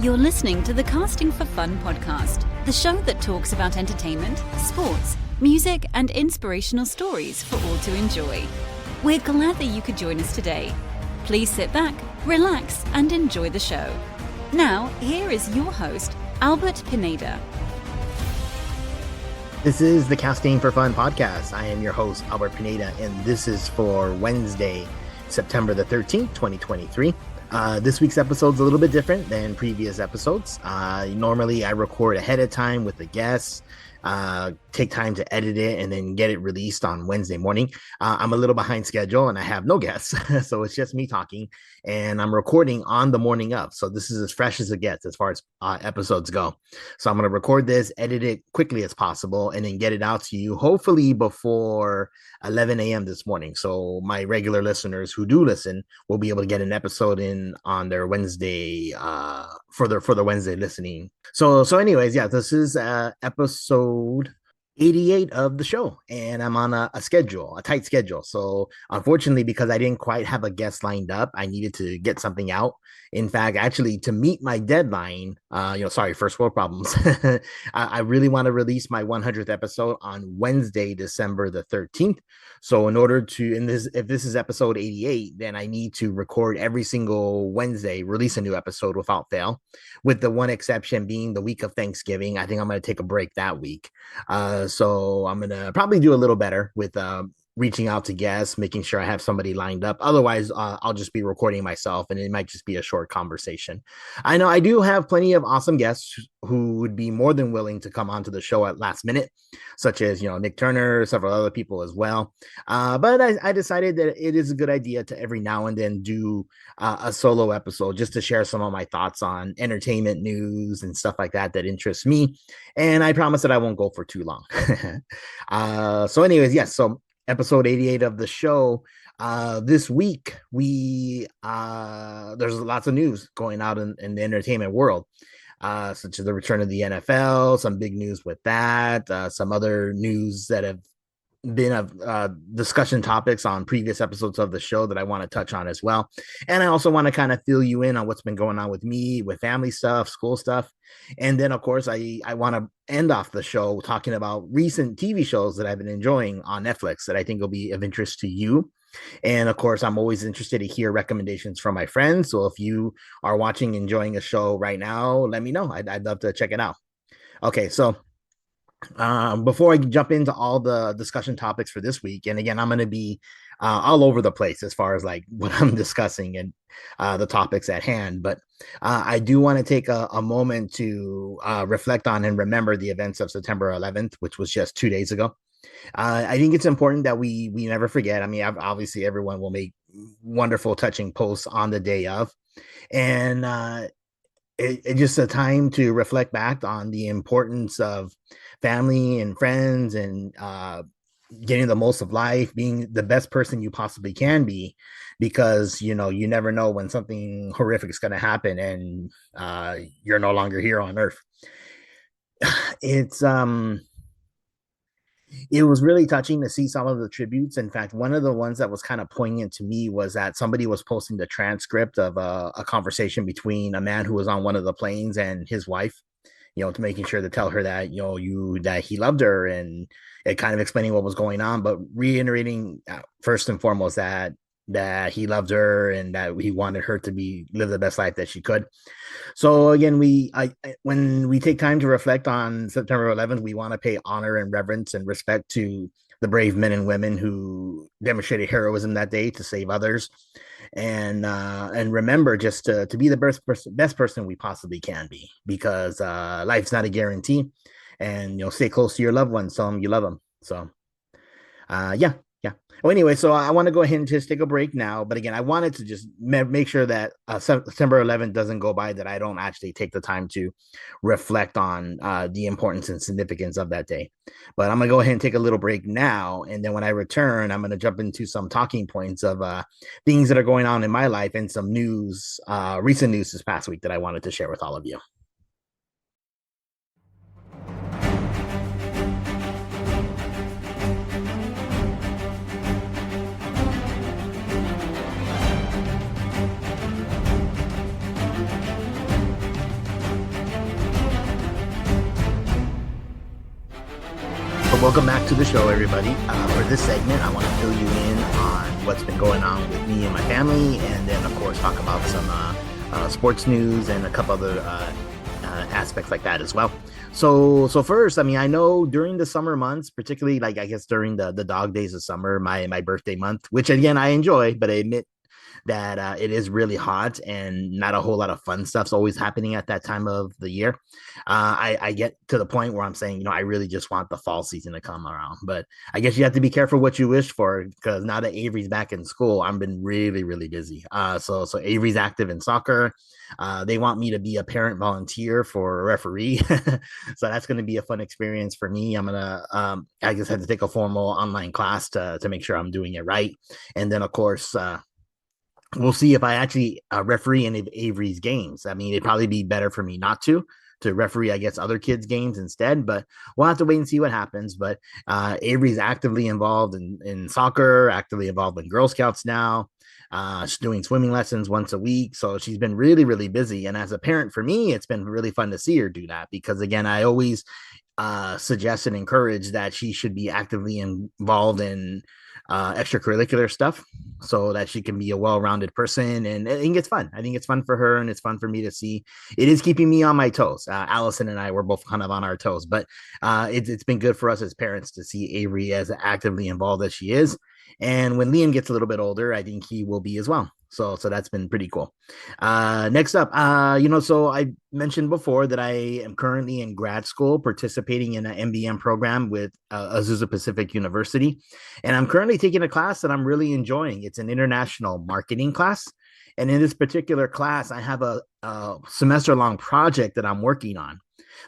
You're listening to the Casting for Fun podcast, the show that talks about entertainment, sports, music, and inspirational stories for all to enjoy. We're glad that you could join us today. Please sit back, relax, and enjoy the show. Now, here is your host, Albert Pineda. This is the Casting for Fun podcast. I am your host, Albert Pineda, and this is for Wednesday, September the 13th, 2023. This week's episode is a little bit different than previous episodes. Normally, I record ahead of time with the guests, take time to edit it, and then get it released on Wednesday morning. I'm a little behind schedule, and I have no guests, so it's just me talking, and I'm recording on the morning of. So this is as fresh as it gets as far as episodes go. So I'm going to record this, edit it quickly as possible, and then get it out to you, hopefully before 11 a.m. this morning. So my regular listeners who do listen will be able to get an episode in on their Wednesday for their Wednesday listening. So anyways, yeah, this is episode 88 of the show, and I'm on a tight schedule. So unfortunately, because I didn't quite have a guest lined up, I needed to get something out. In fact, actually, to meet my deadline, first world problems. I really want to release my 100th episode on Wednesday, December the 13th. So in order to, if this is episode 88, then I need to record every single Wednesday, release a new episode without fail, with the one exception being the week of Thanksgiving. I think I'm going to take a break that week. So I'm going to probably do a little better with reaching out to guests, making sure I have somebody lined up. Otherwise, I'll just be recording myself, and it might just be a short conversation. I know I do have plenty of awesome guests who would be more than willing to come onto the show at last minute, such as, Nick Turner, several other people as well. But I decided that it is a good idea to every now and then do a solo episode just to share some of my thoughts on entertainment news and stuff like that interests me. And I promise that I won't go for too long. So anyways, yes. So episode 88 of the show. This week, there's lots of news going out in the entertainment world, such as the return of the NFL, some big news with that, some other news that have been discussion topics on previous episodes of the show that I want to touch on as well. And I also want to kind of fill you in on what's been going on with me, with family stuff, school stuff. And then, of course, I want to end off the show talking about recent TV shows that I've been enjoying on Netflix that I think will be of interest to you. And of course, I'm always interested to hear recommendations from my friends. So if you are watching, enjoying a show right now, let me know. I'd love to check it out. Okay, so before I jump into all the discussion topics for this week, and again, I'm going to be all over the place as far as like what I'm discussing and the topics at hand, but I do want to take a moment to reflect on and remember the events of September 11th, which was just 2 days ago. I think it's important that we never forget. I mean, obviously everyone will make wonderful, touching posts on the day of, and it's just a time to reflect back on the importance of family and friends, and getting the most of life, being the best person you possibly can be, because you never know when something horrific is going to happen and you're no longer here on earth. It was really touching to see some of the tributes. In fact, one of the ones that was kind of poignant to me was that somebody was posting the transcript of a conversation between a man who was on one of the planes and his wife, to making sure to tell her that, that he loved her, and it kind of explaining what was going on, but reiterating first and foremost that he loved her and that he wanted her to live the best life that she could. So again, when we take time to reflect on September 11th, we want to pay honor and reverence and respect to the brave men and women who demonstrated heroism that day to save others, and remember just to be the best person we possibly can be, because life's not a guarantee, and stay close to your loved ones, tell them you love them. So yeah. Well, anyway, so I want to go ahead and just take a break now. But again, I wanted to just make sure that September 11th doesn't go by that I don't actually take the time to reflect on the importance and significance of that day. But I'm going to go ahead and take a little break now. And then when I return, I'm going to jump into some talking points of things that are going on in my life and some news, recent news this past week that I wanted to share with all of you. Welcome back to the show, everybody. For this segment, I want to fill you in on what's been going on with me and my family, and then, of course, talk about some sports news and a couple other aspects like that as well. So first, I mean, I know during the summer months, particularly like I guess during the dog days of summer, my birthday month, which again I enjoy, but I admit that it is really hot and not a whole lot of fun stuff's always happening at that time of the year. I get to the point where I'm saying, I really just want the fall season to come around. But I guess you have to be careful what you wish for, because now that Avery's back in school, I've been really, really busy. So Avery's active in soccer. They want me to be a parent volunteer for a referee. So that's going to be a fun experience for me. I'm going to, I just had to take a formal online class to make sure I'm doing it right. And then, of course, we'll see if I actually referee any of Avery's games. I mean, it'd probably be better for me not to referee, I guess, other kids' games instead, but we'll have to wait and see what happens. But Avery's actively involved in soccer, actively involved in Girl Scouts now. She's doing swimming lessons once a week. So she's been really, really busy. And as a parent, for me, it's been really fun to see her do that, because again, I always suggest and encourage that she should be actively involved in extracurricular stuff so that she can be a well-rounded person, and I think it's fun. I think it's fun for her, and it's fun for me to see. It is keeping me on my toes. Allison and I were both kind of on our toes, but it's been good for us as parents to see Avery as actively involved as she is. And when Liam gets a little bit older, I think he will be as well. So that's been pretty cool. Next up, so I mentioned before that I am currently in grad school participating in an MBM program with Azusa Pacific University. And I'm currently taking a class that I'm really enjoying. It's an international marketing class. And in this particular class, I have a semester-long project that I'm working on.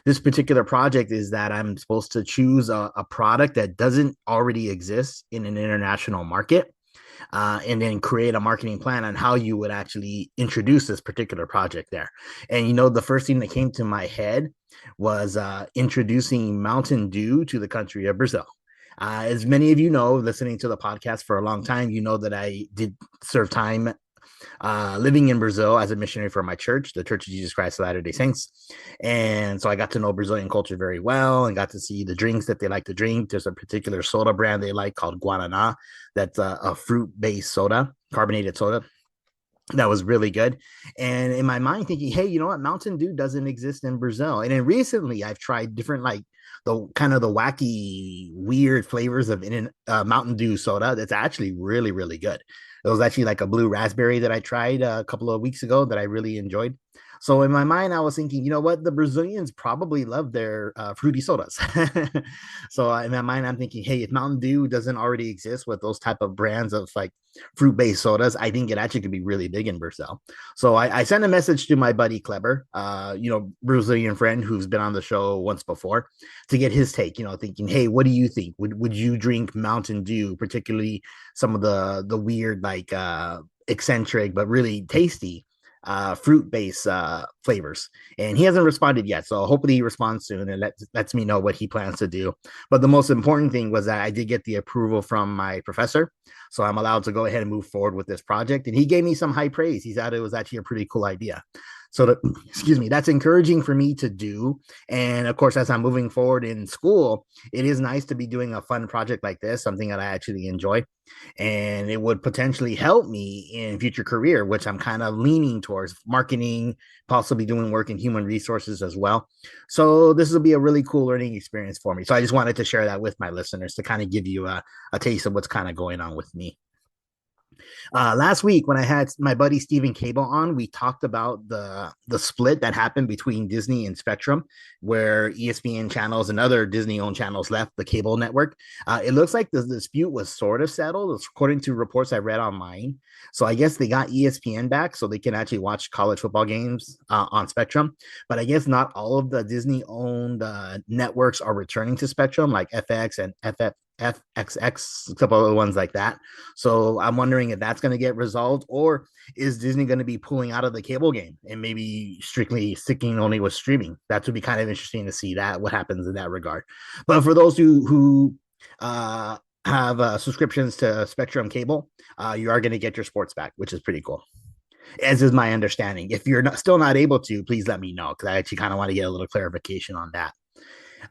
This particular project is that I'm supposed to choose a product that doesn't already exist in an international market. And then create a marketing plan on how you would actually introduce this particular project there. And, the first thing that came to my head was introducing Mountain Dew to the country of Brazil. As many of you know, listening to the podcast for a long time, you know that I did serve time living in Brazil as a missionary for my church, the Church of Jesus Christ of Latter-day Saints. And so I got to know Brazilian culture very well and got to see the drinks that they like to drink. There's a particular soda brand they like called Guaraná. That's a fruit-based soda, carbonated soda. That was really good. And in my mind thinking, hey, you know what? Mountain Dew doesn't exist in Brazil. And then recently I've tried different, like the kind of the wacky, weird flavors of Mountain Dew soda. That's actually really, really good. It was actually like a blue raspberry that I tried a couple of weeks ago that I really enjoyed. So in my mind, I was thinking, you know what? The Brazilians probably love their fruity sodas. So in my mind, I'm thinking, hey, if Mountain Dew doesn't already exist with those type of brands of like fruit-based sodas, I think it actually could be really big in Brazil. So I sent a message to my buddy Kleber, Brazilian friend who's been on the show once before, to get his take, thinking, hey, what do you think? Would you drink Mountain Dew, particularly some of the weird, like eccentric, but really tasty fruit-based flavors? And he hasn't responded yet, so hopefully he responds soon and lets me know what he plans to do. But the most important thing was that I did get the approval from my professor, so I'm allowed to go ahead and move forward with this project, and he gave me some high praise. He thought it was actually a pretty cool idea. So that's encouraging for me to do. And of course, as I'm moving forward in school, it is nice to be doing a fun project like this, something that I actually enjoy. And it would potentially help me in future career, which I'm kind of leaning towards marketing, possibly doing work in human resources as well. So this will be a really cool learning experience for me. So I just wanted to share that with my listeners to kind of give you a taste of what's kind of going on with me. Last week when I had my buddy Stephen Cable on, we talked about the split that happened between Disney and Spectrum, where ESPN channels and other Disney-owned channels left the cable network. It looks like the dispute was sort of settled, according to reports I read online. So I guess they got ESPN back so they can actually watch college football games on Spectrum. But I guess not all of the Disney-owned networks are returning to Spectrum, like FX and FXX, a couple of ones like that. So I'm wondering if that's going to get resolved, or is Disney going to be pulling out of the cable game and maybe strictly sticking only with streaming? That would be kind of interesting to see what happens in that regard. But for those who have subscriptions to Spectrum Cable, you are going to get your sports back, which is pretty cool, as is my understanding. If you're still not able to, please let me know, because I actually kind of want to get a little clarification on that.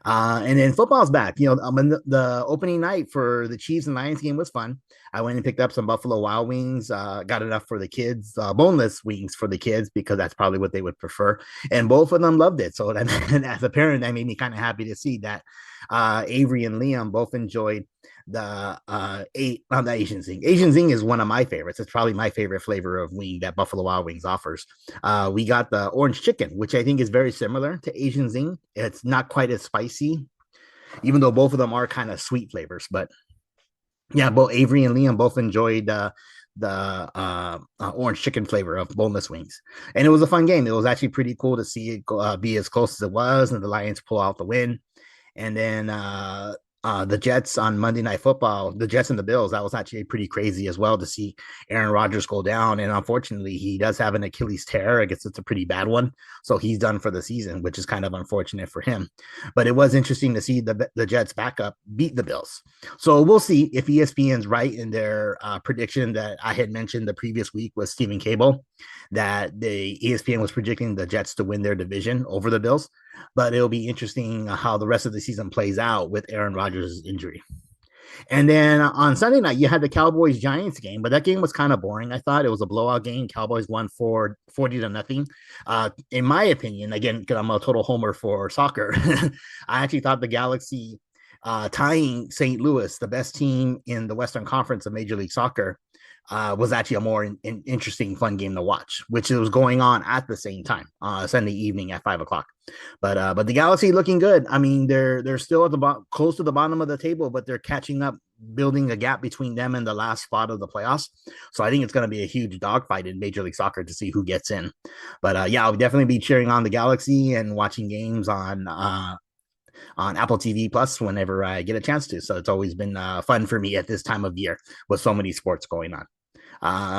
And then football's back. The opening night for the Chiefs and Lions game was fun. I went and picked up some Buffalo Wild Wings. Got enough for the kids, boneless wings for the kids because that's probably what they would prefer. And both of them loved it. So as a parent, that made me kind of happy to see that Avery and Liam both enjoyed the the Asian Zing. Asian Zing is one of my favorites. It's probably my favorite flavor of wing that Buffalo Wild Wings offers. We got the orange chicken, which I think is very similar to Asian Zing. It's not quite as spicy, even though both of them are kind of sweet flavors. But yeah, both Avery and Liam both enjoyed the orange chicken flavor of boneless wings, and it was a fun game. It was actually pretty cool to see it be as close as it was, and the Lions pull out the win. And then the Jets on Monday Night Football, the Jets and the Bills, that was actually pretty crazy as well to see Aaron Rodgers go down. And unfortunately, he does have an Achilles tear. I guess it's a pretty bad one. So he's done for the season, which is kind of unfortunate for him. But it was interesting to see the Jets backup beat the Bills. So we'll see if ESPN's right in their prediction that I had mentioned the previous week with Stephen Cable, that the ESPN was predicting the Jets to win their division over the Bills. But it'll be interesting how the rest of the season plays out with Aaron Rodgers' injury. And then on Sunday night, you had the Cowboys Giants game, but that game was kind of boring. I thought it was a blowout game. Cowboys won 40 to nothing. In my opinion, again, because I'm a total homer for soccer, I actually thought the Galaxy tying St. Louis, the best team in the Western Conference of Major League Soccer, was actually a more interesting, fun game to watch, which was going on at the same time, Sunday evening at 5 o'clock. But the Galaxy looking good. I mean, they're still at the close to the bottom of the table, but they're catching up, building a gap between them and the last spot of the playoffs. So I think it's going to be a huge dogfight in Major League Soccer to see who gets in. But yeah, I'll definitely be cheering on the Galaxy and watching games on Apple TV Plus whenever I get a chance to. So it's always been fun for me at this time of year with so many sports going on.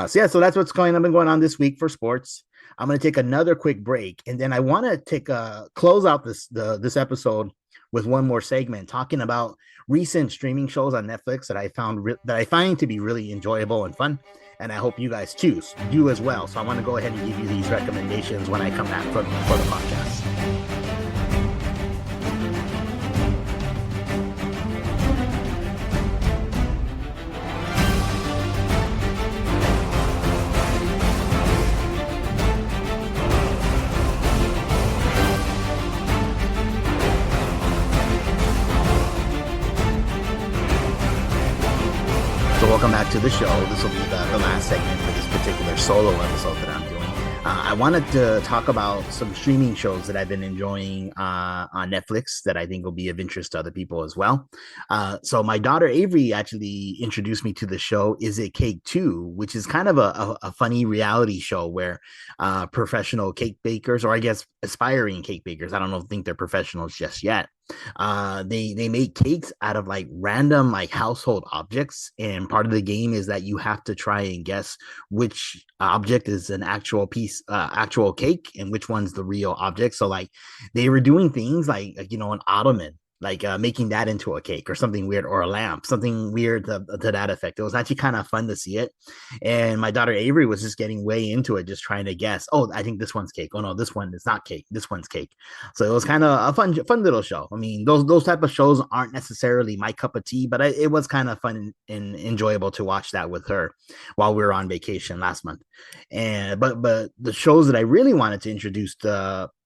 So that's what's been going on this week for sports. I'm going to take another quick break, and then I want to close out this episode with one more segment talking about recent streaming shows on Netflix that I find to be really enjoyable and fun, and I hope you guys do as well. So I want to go ahead and give you these recommendations when I come back for the podcast. Welcome back to the show. This will be the last segment for this particular solo episode that I'm doing. I wanted to talk about some streaming shows that I've been enjoying on Netflix that I think will be of interest to other people as well. So my daughter Avery actually introduced me to the show Is It Cake 2, which is kind of a funny reality show where professional cake bakers, or I guess aspiring cake bakers, I don't think they're professionals just yet, they make cakes out of like random like household objects, and part of the game is that you have to try and guess which object is an actual actual cake and which one's the real object. So like they were doing things like an ottoman, like making that into a cake or something weird, or a lamp, something weird to that effect. It was actually kind of fun to see it. And my daughter Avery was just getting way into it, just trying to guess, oh, I think this one's cake. Oh no, this one is not cake. This one's cake. So it was kind of a fun little show. I mean, those type of shows aren't necessarily my cup of tea, but it was kind of fun and enjoyable to watch that with her while we were on vacation last month. And but the shows that I really wanted to introduce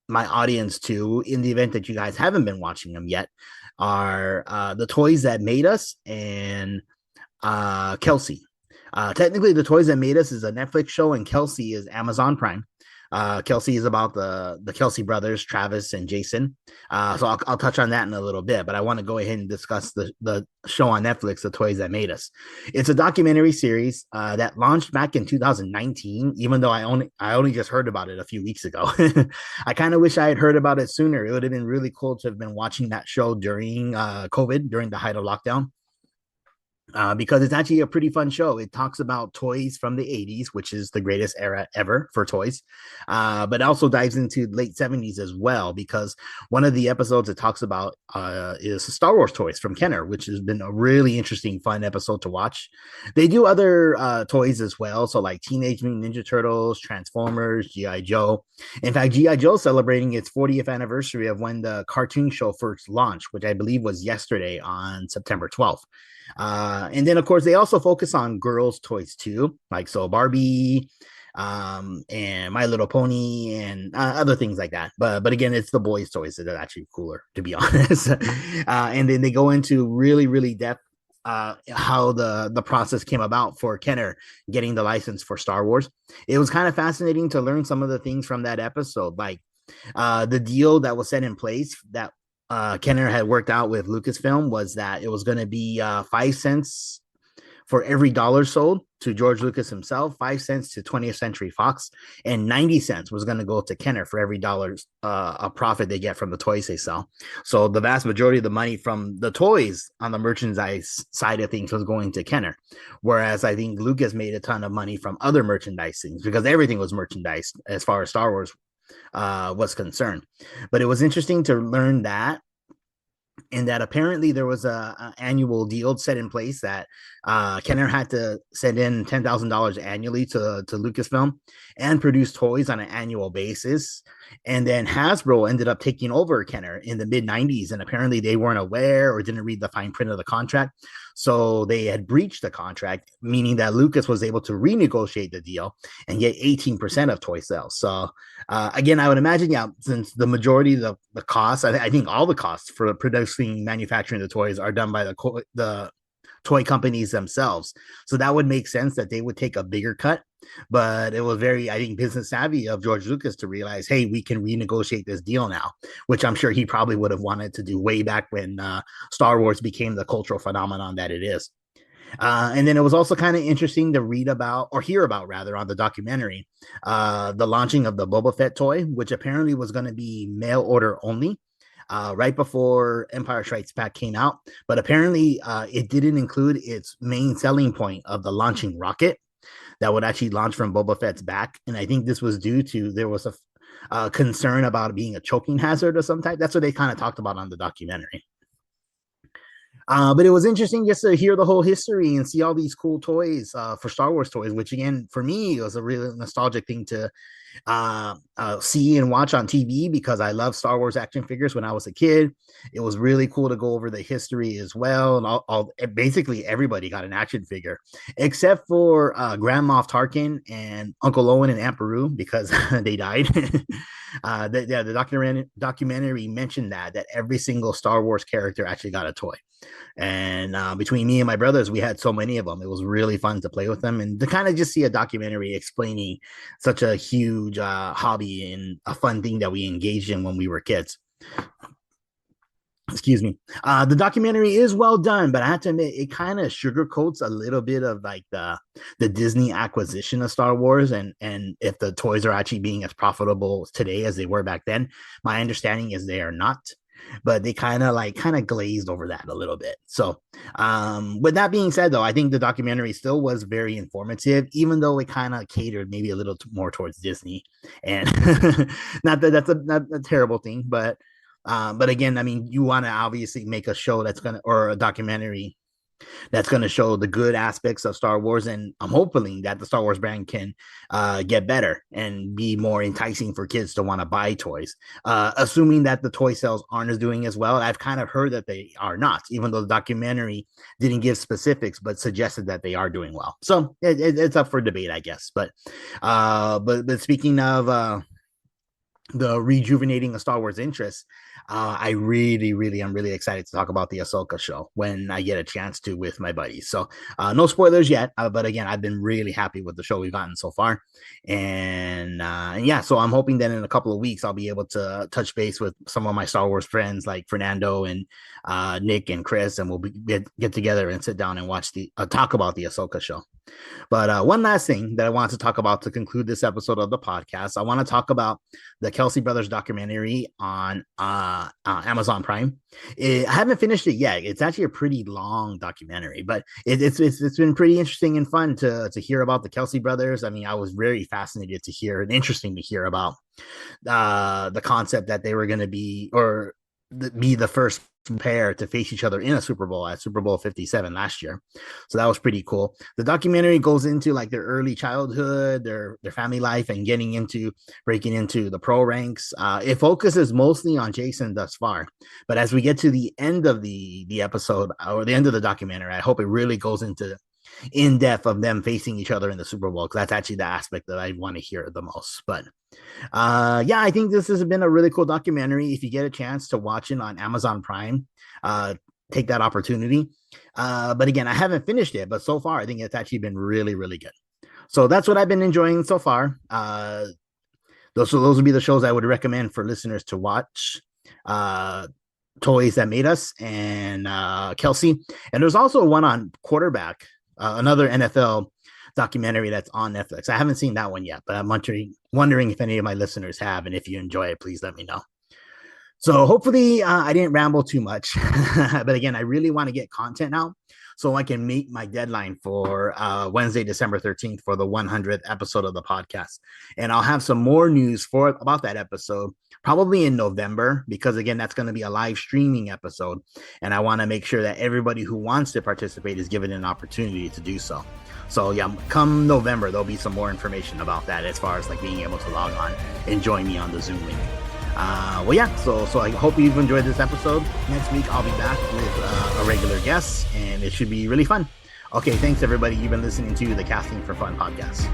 my audience to, in the event that you guys haven't been watching them yet, are The Toys That Made Us and Kelsey. Technically, The Toys That Made Us is a Netflix show, and Kelsey is Amazon Prime. Kelsey is about the Kelsey brothers, Travis and Jason. So I'll touch on that in a little bit, but I want to go ahead and discuss the show on Netflix, The Toys That Made Us. It's a documentary series that launched back in 2019, even though I only just heard about it a few weeks ago. I kind of wish I had heard about it sooner. It would have been really cool to have been watching that show during COVID, during the height of lockdown. because it's actually a pretty fun show. It talks about toys from the 80s, which is the greatest era ever for toys, but also dives into late 70s as well, because one of the episodes it talks about is Star Wars toys from Kenner, which has been a really interesting, fun episode to watch. They do other toys as well, so like Teenage Mutant Ninja Turtles, Transformers, G.I. Joe. In fact, G.I. Joe celebrating its 40th anniversary of when the cartoon show first launched, which I believe was yesterday on September 12th. And then of course they also focus on girls' toys too, like so Barbie, and My Little Pony, and other things like that. But again, it's the boys' toys that are actually cooler, to be honest. And then they go into really depth how the process came about for Kenner getting the license for Star Wars. It was kind of fascinating to learn some of the things from that episode, like the deal that was set in place that Kenner had worked out with Lucasfilm was that it was going to be 5 cents for every dollar sold to George Lucas himself, 5 cents to 20th Century Fox, and 90 cents was going to go to Kenner for every dollar a profit they get from the toys they sell. So the vast majority of the money from the toys on the merchandise side of things was going to Kenner, whereas I think Lucas made a ton of money from other merchandise things because everything was merchandise as far as Star Wars was concerned. But it was interesting to learn that, and that apparently there was a annual deal set in place that Kenner had to send in $10,000 annually to Lucasfilm and produce toys on an annual basis. And then Hasbro ended up taking over Kenner in the mid 90s. And apparently they weren't aware or didn't read the fine print of the contract. So they had breached the contract, meaning that Lucas was able to renegotiate the deal and get 18% of toy sales. So again, I would imagine, yeah, since the majority of the costs, I think all the costs for producing, manufacturing the toys are done by the toy companies themselves. So that would make sense that they would take a bigger cut. But it was very, I think, business savvy of George Lucas to realize, hey, we can renegotiate this deal now, which I'm sure he probably would have wanted to do way back when Star Wars became the cultural phenomenon that it is. And then it was also kind of interesting to read about, or hear about rather, on the documentary, the launching of the Boba Fett toy, which apparently was going to be mail order only. Right before Empire Strikes Back came out, but apparently it didn't include its main selling point of the launching rocket that would actually launch from Boba Fett's back. And I think this was due to there was a concern about it being a choking hazard of some type. That's what they kind of talked about on the documentary. But it was interesting just to hear the whole history and see all these cool toys for Star Wars toys, which again, for me, was a really nostalgic thing to see and watch on TV because I love Star Wars action figures when I was a kid. It was really cool to go over the history as well. And basically everybody got an action figure except for Grand Moff Tarkin and Uncle Owen and Aunt Beru because they died. The documentary mentioned that every single Star Wars character actually got a toy. And between me and my brothers, we had so many of them. It was really fun to play with them and to kind of just see a documentary explaining such a huge hobby and a fun thing that we engaged in when we were kids. Excuse me. The documentary is well done, but I have to admit it kind of sugarcoats a little bit of like the Disney acquisition of Star Wars and if the toys are actually being as profitable today as they were back then. My understanding is they are not, but they kind of glazed over that a little bit. So with that being said, though, I think the documentary still was very informative, even though it kind of catered maybe a little more towards Disney. And not that that's not a terrible thing, but again, I mean, you want to obviously make a show or a documentary that's going to show the good aspects of Star Wars. And I'm hoping that the Star Wars brand can get better and be more enticing for kids to want to buy toys, assuming that the toy sales aren't doing as well. I've kind of heard that they are not, even though the documentary didn't give specifics, but suggested that they are doing well. So it's up for debate, I guess. But speaking of the rejuvenating of Star Wars interests, I really am really excited to talk about the Ahsoka show when I get a chance to with my buddies. So no spoilers yet, but again, I've been really happy with the show we've gotten so far. And yeah, so I'm hoping that in a couple of weeks, I'll be able to touch base with some of my Star Wars friends like Fernando and Nick and Chris, and we'll get together and sit down and watch talk about the Ahsoka show. But one last thing that I want to talk about to conclude this episode of the podcast, I want to talk about the Kelsey Brothers documentary on Amazon Prime. I haven't finished it yet. It's actually a pretty long documentary, but it's been pretty interesting and fun to hear about the Kelsey brothers. I mean, I was very fascinated to hear and interesting to hear about the concept that they were going to be be the first pair to face each other in a Super Bowl at Super Bowl 57 last year. So that was pretty cool. The documentary goes into like their early childhood, their family life, and breaking into the pro ranks. It focuses mostly on Jason thus far, but as we get to the end of the episode or the end of the documentary, I hope it really goes into in depth of them facing each other in the Super Bowl, because that's actually the aspect that I want to hear the most. But yeah, I think this has been a really cool documentary. If you get a chance to watch it on Amazon Prime, take that opportunity. But again, I haven't finished it, but so far I think it's actually been really, really good. So that's what I've been enjoying so far. Those would be the shows I would recommend for listeners to watch. Toys That Made Us and Kelsey. And there's also one on quarterback, another NFL documentary that's on Netflix. I haven't seen that one yet, but I'm wondering if any of my listeners have, and if you enjoy it, please let me know. So hopefully I didn't ramble too much, but again, I really want to get content out so I can meet my deadline for Wednesday, December 13th for the 100th episode of the podcast. And I'll have some more news about that episode probably in November, because again, that's going to be a live streaming episode. And I want to make sure that everybody who wants to participate is given an opportunity to do so. So yeah, come November, there'll be some more information about that as far as like being able to log on and join me on the Zoom link. Well, yeah, so I hope you've enjoyed this episode. Next week, I'll be back with a regular guest, and it should be really fun. Okay, thanks, everybody. You've been listening to the Casting for Fun podcast.